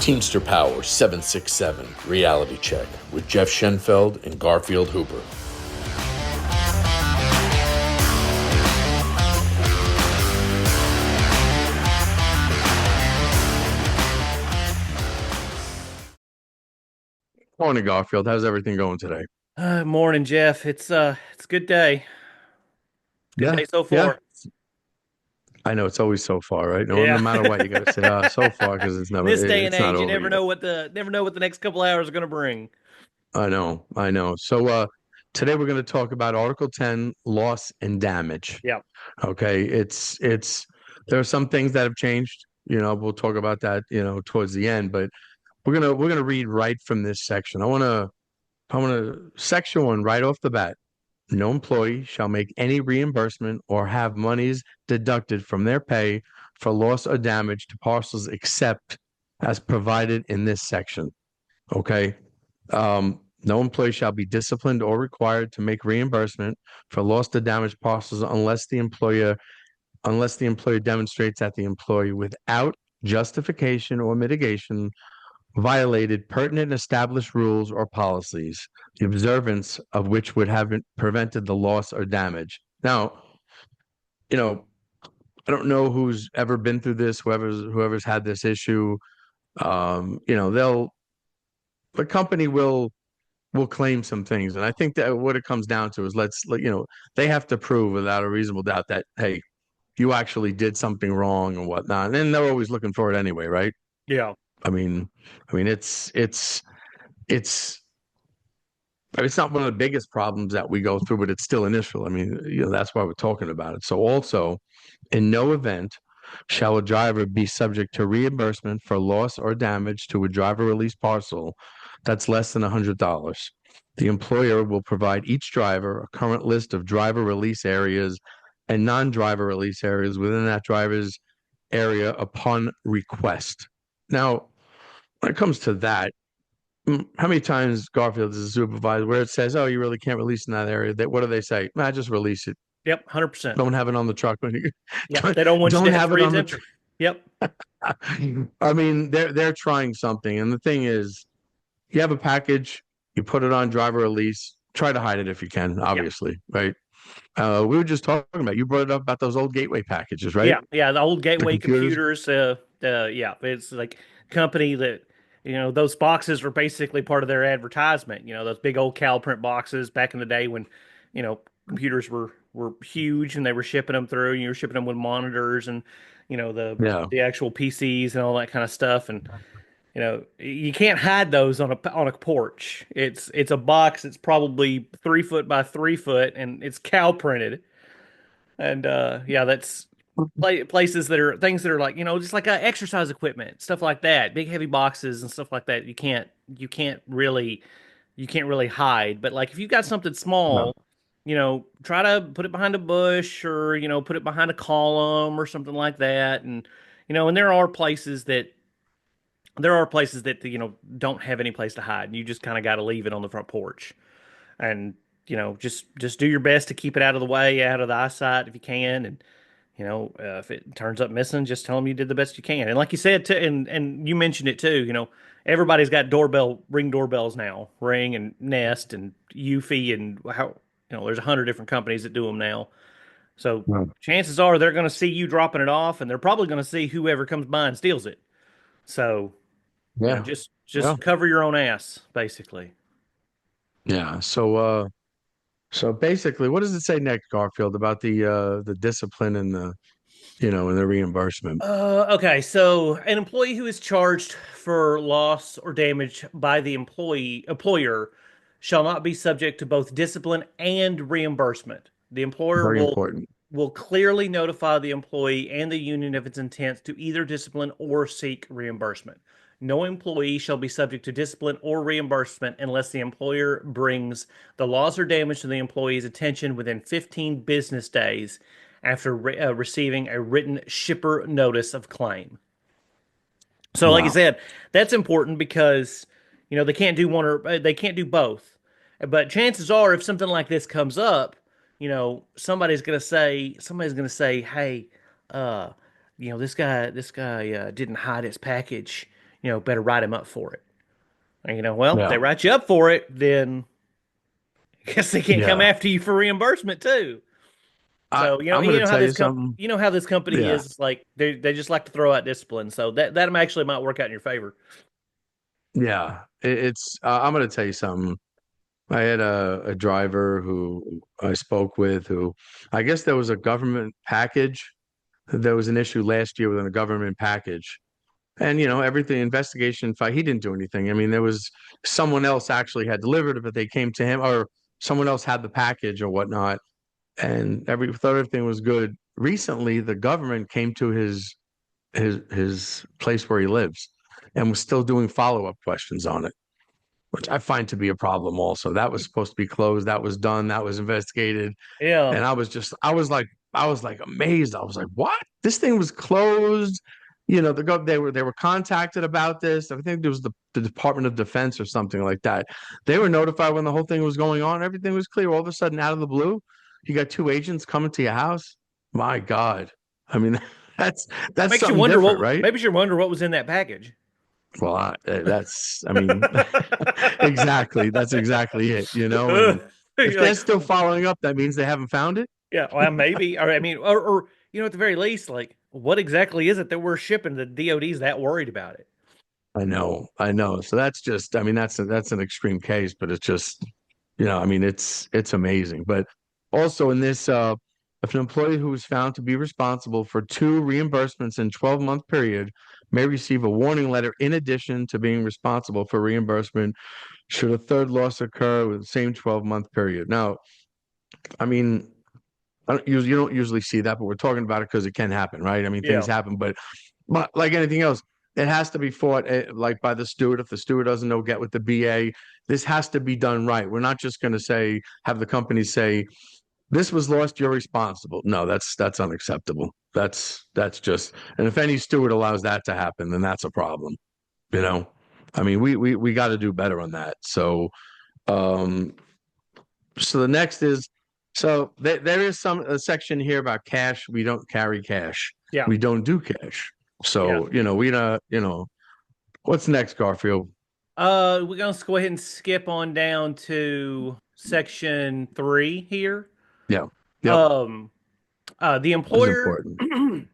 Teamster Power 767 Reality Check with Jeff Schenfeld and Garfield Hooper. Morning, Garfield. How's everything going today? Morning, Jeff. It's a good day. Good Yeah, day so yeah. far. I know it's always so far, right? No, Yeah. no matter what, you got to say, so far, because In this day and it's not age, you over never yet. know what the next couple hours are going to bring. I know. So, today we're going to talk about Article 10, loss and damage. Yeah. Okay, there are some things that have changed. We'll talk about that, towards the end, but we're gonna read right from this section. I want to section one right off the bat. No employee shall make any reimbursement or have monies deducted from their pay for loss or damage to parcels except as provided in this section. Okay. No employee shall be disciplined or required to make reimbursement for lost or damaged parcels unless the employer demonstrates that the employee without justification or mitigation violated pertinent established rules or policies, the observance of which would have prevented the loss or damage. Now, you know, I don't know who's ever been through this, whoever's had this issue. The company will claim some things, and I think that what it comes down to is they have to prove without a reasonable doubt that, hey, you actually did something wrong and whatnot. And then they're always looking for it anyway, right? Yeah. I mean, it's it's not one of the biggest problems that we go through, but it's still initial. I mean, that's why we're talking about it. So also, in no event shall a driver be subject to reimbursement for loss or damage to a driver release parcel that's less than $100. The employer will provide each driver a current list of driver release areas and non-driver release areas within that driver's area upon request. Now, when it comes to that, how many times Garfield is a supervisor where it says, "Oh, you really can't release in that area"? What do they say? Nah, just release it. Yep. 100%. Don't have it on the truck when you Yeah. They don't want you don't to have it on freeze the it. truck. Yep. I mean, they're trying something, and the thing is, you have a package, you put it on driver release. Try to hide it if you can, Yeah. obviously, right? We were just talking about, you brought it up about those old gateway packages, right? Yeah. Yeah. The old The gateway computers. computers. Yeah. It's like company that those boxes were basically part of their advertisement. Those big old cow print boxes back in the day when computers were huge and they were shipping them through. And you were shipping them with monitors and the Yeah. the actual PCs and all that kind of stuff. And you can't hide those on a porch. It's a box. It's probably 3 foot by 3 foot, and it's cow printed. And yeah, that's places that are things that are like just like exercise equipment, stuff like that, big heavy boxes and stuff like that. You can't really hide. But like if you've got something No. small, try to put it behind a bush or put it behind a column or something like that. And there are places that don't have any place to hide, and you just kind of got to leave it on the front porch. And just do your best to keep it out of the way, out of the eyesight if you can. And if it turns up missing, just tell them you did the best you can. And like you said too, and you mentioned it too, everybody's got ring doorbells now, Ring and Nest and Eufy and how there's 100 different companies that do them now. So No. chances are they're going to see you dropping it off, and they're probably going to see whoever comes by and steals it. So Yeah. just Yeah. just cover your own ass, basically. Yeah. So basically, what does it say next, Garfield, about the discipline and the reimbursement? Okay, so an employee who is charged for loss or damage by the employer shall not be subject to both discipline and reimbursement. The employer Very will important. will clearly notify the employee and the union of its intent to either discipline or seek reimbursement. No employee shall be subject to discipline or reimbursement unless the employer brings the loss or damage to the employee's attention within 15 business days after receiving a written shipper notice of claim. So, like I Wow. said, that's important because they can't do both. But chances are, if something like this comes up, somebody's gonna say, hey, uh, this guy didn't hide his package, better write him up for it. And, well, Yeah. they write you up for it, then I guess they can't come Yeah. after you for reimbursement too. So I'm you going to know how tell you this something. company Yeah. is. It's like they just like to throw out discipline. So that actually might work out in your favor. Yeah. I'm going to tell you something. I had a driver who I spoke with who I guess there was a government package. There was an issue last year with a government package. And everything investigation fight, he didn't do anything. I mean, there was someone else actually had delivered it, but they came to him or someone else had the package or whatnot, and thought everything was good. Recently, the government came to his place where he lives and was still doing follow-up questions on it, which I find to be a problem also. That was supposed to be closed, that was done, that was investigated. Yeah, And I was like amazed. I was like, what? This thing was closed. They were contacted about this. I think it was the Department of Defense or something like that. They were notified when the whole thing was going on. Everything was clear. All of a sudden, out of the blue, you got two agents coming to your house. My God. I mean, that's that's makes you something wonder different, what right? makes you wonder what was in that package. Well, I mean, exactly. That's exactly it, And if You're they're like, still following up, that means they haven't found it. yeah, well, maybe. Or I mean, or at the very least, like, what exactly is it that we're shipping? The DoD's that worried about it. I know. So that's just, I mean, that's an extreme case, but it's just, I mean, it's amazing. But also in this, if an employee who is found to be responsible for two reimbursements in 12-month period may receive a warning letter in addition to being responsible for reimbursement should a third loss occur with the same 12-month period. Now, I mean, you don't usually see that, but we're talking about it because it can happen, right? I mean, things Yeah. happen, but like anything else, it has to be fought like by the steward. If the steward doesn't know, get with the BA. This has to be done right. We're not just going to have the company say this was lost, you're responsible. No, that's unacceptable. That's just, and if any steward allows that to happen, then that's a problem. You know, I mean, we got to do better on that. Um, so the next is, there is a section here about cash. We don't carry cash. Yeah. We don't do cash. Yeah. So, we don't, what's next, Garfield? We're gonna go ahead and skip on down to section 3 here. Yeah. Yep. Um, the This is employer, important.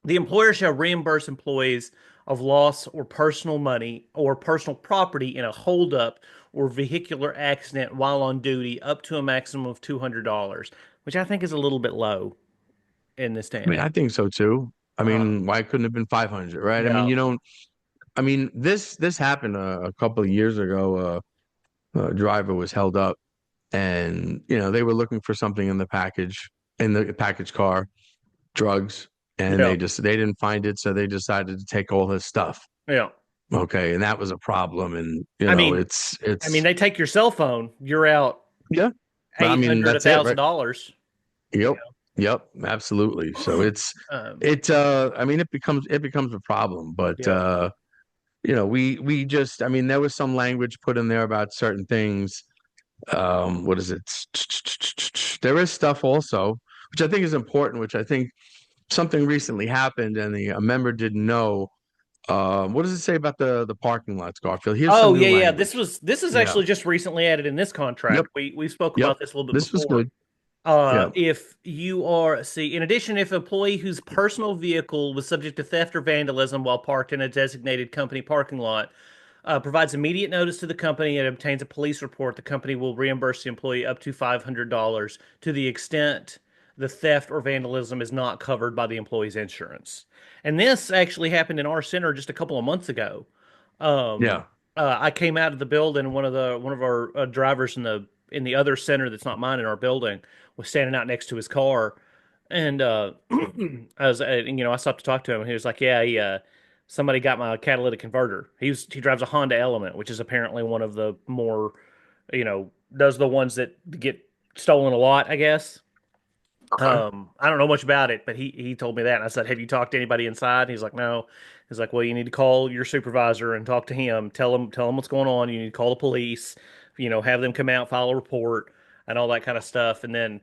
the employer shall reimburse employees of loss or personal money or personal property in a holdup or vehicular accident while on duty up to a maximum of $200, which I think is a little bit low in this day I and mean, age. I think so too. I mean, why couldn't it have been 500, right? I mean, Yeah. this happened a couple of years ago. A driver was held up and, they were looking for something in the package car, drugs, and Yeah. they didn't find it. So they decided to take all his stuff. Yeah. Okay, and that was a problem, and I mean, it's they take your cell phone, you're out yeah. I eight mean, hundred, a that's it, thousand right? dollars. Yep, yep, absolutely. So Um, I mean, it becomes a problem, but yeah. we just, I mean, there was some language put in there about certain things. What is it? There is stuff also, which I think is important, which I think something recently happened, and a member didn't know. What does it say about the parking lots, Garfield? Here's Oh some new yeah, yeah. This language. was this is Yeah. actually just recently added in this Yep. contract. We spoke Yep. about this a little bit This was before. good. Yeah. If you are, see, in addition, if an employee whose personal vehicle was subject to theft or vandalism while parked in a designated company parking lot, provides immediate notice to the company and obtains a police report, the company will reimburse the employee up to $500 to the extent the theft or vandalism is not covered by the employee's insurance. And this actually happened in our center just a couple of months ago. Um, Yeah. I came out of the building. One of our drivers in the other center that's not mine in our building was standing out next to his car, and I stopped to talk to him, and he was like, "Yeah, somebody got my catalytic converter." He drives a Honda Element, which is apparently one of the more, does the ones that get stolen a lot, I guess. Okay. I don't know much about it, but he told me that. And I said, "Have you talked to anybody inside?" And he's like, "No." He's like, "Well, you need to call your supervisor and talk to him. Tell him what's going on. You need to call the police. Have them come out, file a report, and all that kind of stuff." And then,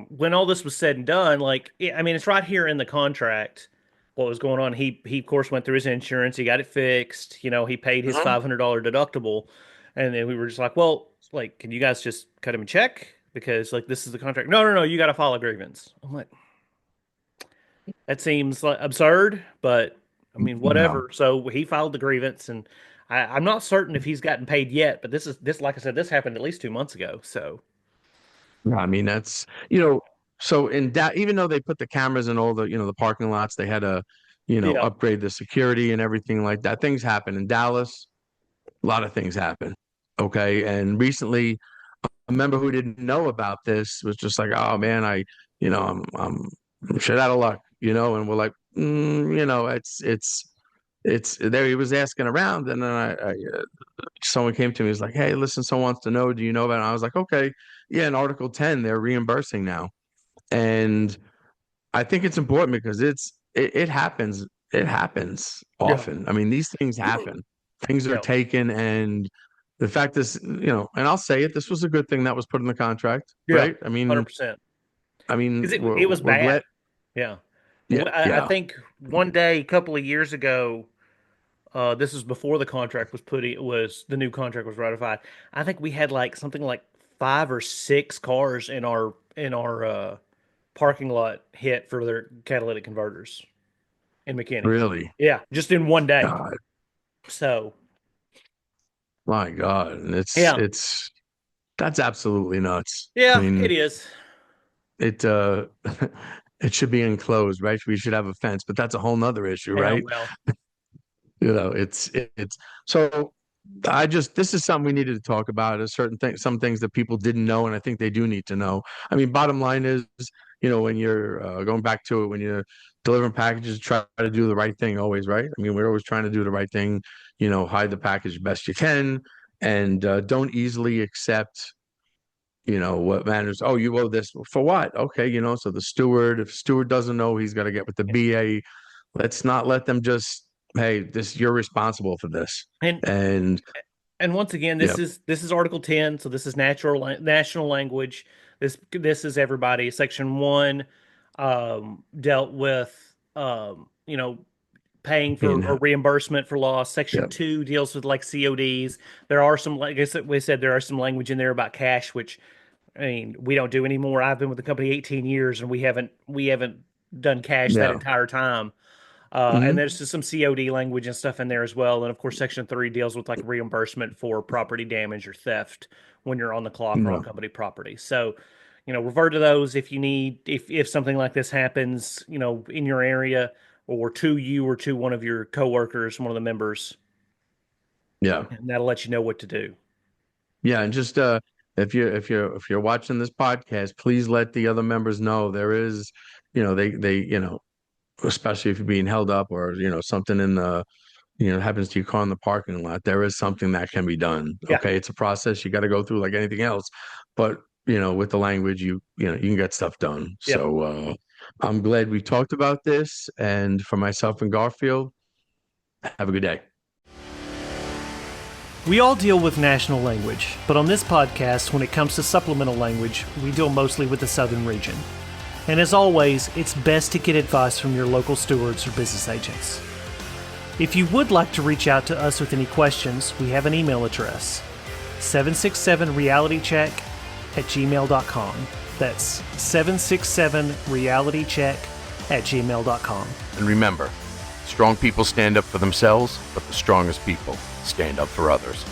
when all this was said and done, like, I mean, it's right here in the contract. what was going on. He of course went through his insurance. He got it fixed. You know, he paid his $500 deductible, and then we were just like, well, like, can you guys just cut him a check because like this is the contract? No, no, no. You got to file a grievance. I'm like, that seems like absurd, but I mean, No. whatever. So he filed the grievance, and I'm not certain if he's gotten paid yet. But this, like I said, this happened at least 2 months ago. So I mean, that's, so in that, even though they put the cameras in all the, the parking lots, they had to, yeah, upgrade the security and everything like that. Things happen in Dallas. A lot of things happen. Okay. And recently, a member who didn't know about this was just like, oh man, I'm shit out of luck, and we're like, it's there. He was asking around, and then someone came to me. He's like, "Hey, listen, someone wants to know. Do you know about it?" And I was like, "Okay, yeah." In Article 10, they're reimbursing now, and I think it's important because it happens. It happens yeah, often. I mean, these things happen. Things are yeah, taken, and the fact is, and I'll say it. This was a good thing that was put in the contract, yeah, right? I mean, 100%. I Because mean, it was we're bad. glad. Yeah. Yeah, I yeah, think one day, a couple of years ago, this was before the contract was put. It was the new contract was ratified. I think we had like something like 5 or 6 cars in our parking lot hit for their catalytic converters in McKinney. really. Yeah, just in one day. God, So my God, and yeah, it's that's absolutely nuts. I yeah, it mean, is. it it should be enclosed, right? We should have a fence, but that's a whole nother issue, Yeah, right? well, It's so this is something we needed to talk about. A certain thing, some things that people didn't know, and I think they do need to know. I mean, bottom line is, when you're going back to it, when you're delivering packages, try to do the right thing always, right? I mean, we're always trying to do the right thing. Hide the package best you can, and don't easily accept what matters. Oh, you owe this for what? Okay, so the steward, if steward doesn't know, he's got to get with the BA. Let's not let them just, hey, you're responsible for this. and And and once again, yeah, this is Article 10, so this is national language. This is everybody. Section 1 dealt with paying for being a reimbursement for loss. Section yeah, 2 deals with like CODs. There are some, like I said, we said there are some language in there about cash, which I mean we don't do anymore. I've been with the company 18 years, and we haven't done cash that yeah. entire time. And Hmm. there's just some COD language and stuff in there as well. And of course, Section 3 deals with like reimbursement for property damage or theft when you're on the clock or on Yeah, company property. So, revert to those if you need, if something like this happens, in your area or to you or to one of your coworkers, one of the members, yeah, and that'll let you know what to do. yeah. And just if you're watching this podcast, please let the other members know there is, they especially if you're being held up or something in the happens to your car in the parking lot, there is something that can be done. Yeah. Okay, it's a process you got to go through like anything else, but with the language, you can get stuff done. Yep. So I'm glad we talked about this, and for myself and Garfield, have a good day. We all deal with national language, but on this podcast, when it comes to supplemental language, we deal mostly with the southern region. And as always, it's best to get advice from your local stewards or business agents. If you would like to reach out to us with any questions, we have an email address, 767realitycheck@gmail.com. That's 767realitycheck@gmail.com. And remember, strong people stand up for themselves, but the strongest people stand up for others.